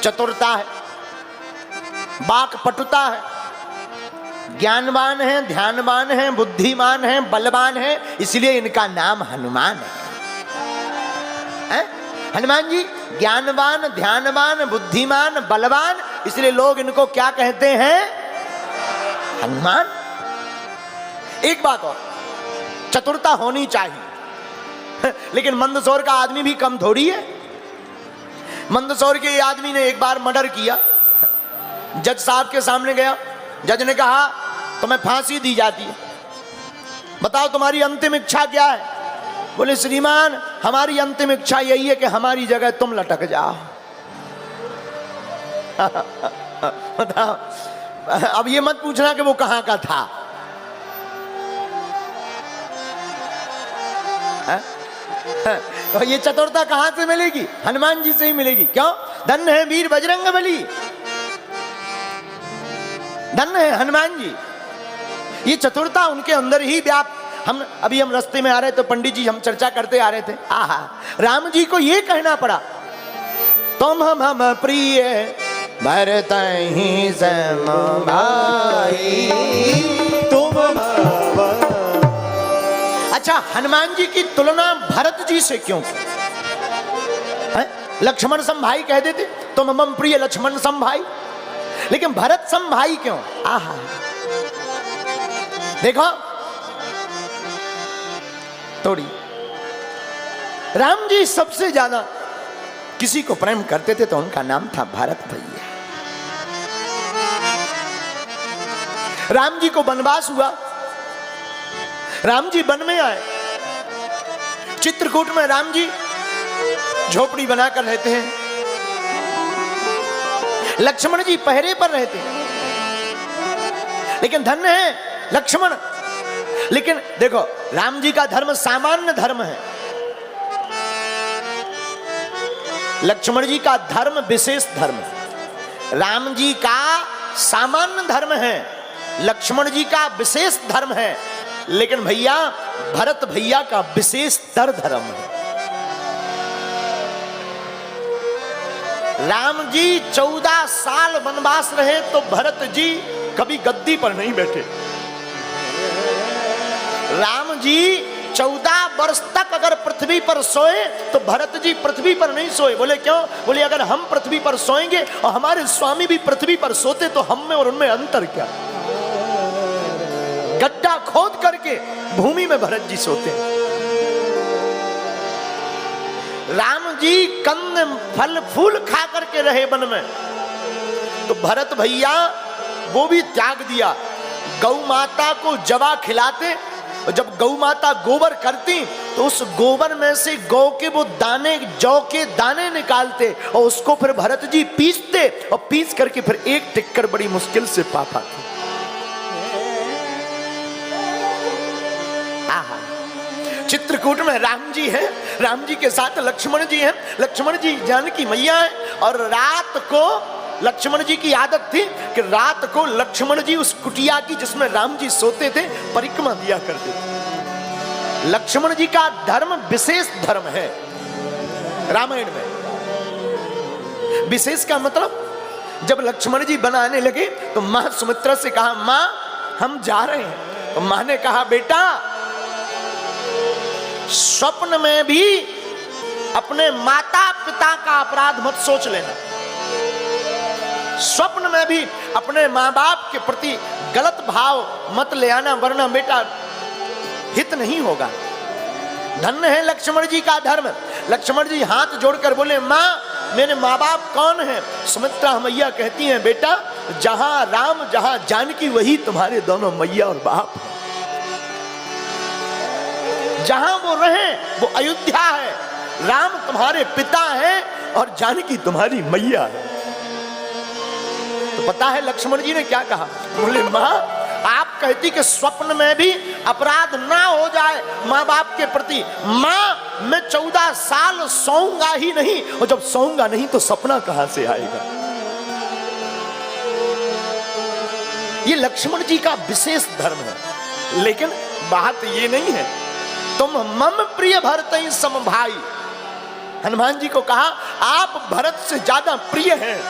चतुरता है, वाक्पटुता है, ज्ञानवान है, ध्यानवान है, बुद्धिमान है, बलवान है, इसलिए इनका नाम हनुमान है। हनुमान जी ज्ञानवान, ध्यानवान, बुद्धिमान, बलवान, इसलिए लोग इनको क्या कहते हैं? हनुमान। एक बात और, चतुरता होनी चाहिए, लेकिन मंदसौर का आदमी भी कम थोड़ी है। मंदसौर के आदमी ने एक बार मर्डर किया, जज साहब के सामने गया, जज ने कहा तुम्हें फांसी दी जाती है, बताओ तुम्हारी अंतिम इच्छा क्या है? बोले श्रीमान हमारी अंतिम इच्छा यही है कि हमारी जगह तुम लटक जाओ। बताओ, अब ये मत पूछना कि वो कहां का था। तो ये चतुरता कहां से मिलेगी? हनुमान जी से ही मिलेगी। क्यों? धन्य है वीर बजरंगबली, धन्य है हनुमान जी। ये चतुरता उनके अंदर ही व्याप्त। हम रास्ते में आ रहे तो पंडित जी हम चर्चा करते आ रहे थे, आहा राम जी को ये कहना पड़ा, तुम हम प्रिय भरत ही सम भाई, तुम। अच्छा, हनुमान जी की तुलना भरत जी से क्यों? लक्ष्मण सम भाई कह देते, तुम मम प्रिय लक्ष्मण सम भाई, लेकिन भरत सम भाई क्यों? आहा, देखो थोड़ी, राम जी सबसे ज्यादा किसी को प्रेम करते थे तो उनका नाम था भरत भैया। राम जी को वनवास हुआ, राम जी वन में आए, चित्रकूट में राम जी झोपड़ी बनाकर रहते हैं, लक्ष्मण जी पहरे पर रहते हैं, लेकिन धन्य है लक्ष्मण। लेकिन देखो राम जी का धर्म सामान्य धर्म है, लक्ष्मण जी का धर्म विशेष धर्म है। राम जी का सामान्य धर्म है, लक्ष्मण जी का विशेष धर्म है, लेकिन भैया भरत भैया का विशेष तर धर्म है। राम जी 14 साल वनवास रहे तो भरत जी कभी गद्दी पर नहीं बैठे। राम जी 14 वर्ष तक अगर पृथ्वी पर सोए तो भरत जी पृथ्वी पर नहीं सोए। बोले क्यों? बोले अगर हम पृथ्वी पर सोएंगे और हमारे स्वामी भी पृथ्वी पर सोते तो हम में और उनमें अंतर क्या? गड्ढा खोद करके भूमि में भरत जी सोते हैं। राम जी कंद फल फूल खा करके रहे वन में, तो भरत भैया वो भी त्याग दिया। गौ माता को जवा खिलाते, और जब गौ माता गोबर करती तो उस गोबर में से गौ के वो दाने, जौ के दाने निकालते और उसको फिर भरत जी पीसते, और पीस करके फिर एक टिक्कर बड़ी मुश्किल से पा पाते। चित्रकूट में राम जी हैं, राम जी के साथ लक्ष्मण जी हैं, लक्ष्मण जी जानकी मैया है, और रात को लक्ष्मण जी की आदत थी कि रात को लक्ष्मण जी उस कुटिया की जिसमें राम जी सोते थे परिक्रमा दिया करते थे। लक्ष्मण जी का धर्म विशेष धर्म है। रामायण में विशेष का मतलब, जब लक्ष्मण जी बनाने लगे तो मां सुमित्रा से कहा, मां हम जा रहे हैं। तो मां ने कहा, बेटा स्वप्न में भी अपने माता पिता का अपराध मत सोच लेना, स्वप्न में भी अपने माँ बाप के प्रति गलत भाव मत ले आना, वरना बेटा हित नहीं होगा। धन्य है लक्ष्मण जी का धर्म। लक्ष्मण जी हाथ जोड़कर बोले, माँ मेरे माँ बाप कौन है? सुमित्रा मैया कहती हैं, बेटा जहां राम जहां जानकी वही तुम्हारे दोनों मैया और बाप। जहां वो रहे वो अयोध्या है, राम तुम्हारे पिता है और जानकी तुम्हारी मैया है। तो पता है लक्ष्मण जी ने क्या कहा? बोले, मां आप कहती कि स्वप्न में भी अपराध ना हो जाए माँ बाप के प्रति। मां मैं 14 साल सोऊंगा ही नहीं, और जब सोऊंगा नहीं तो सपना कहां से आएगा? ये लक्ष्मण जी का विशेष धर्म है। लेकिन बात ये नहीं है तुम मम प्रिय भरत सम भाई, हनुमान जी को कहा आप भरत से ज्यादा प्रिय हैं।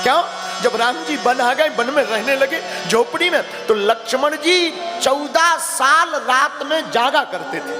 क्यों? जब राम जी वन आ गए, वन में रहने लगे झोपड़ी में, तो लक्ष्मण जी 14 साल रात में जागा करते थे।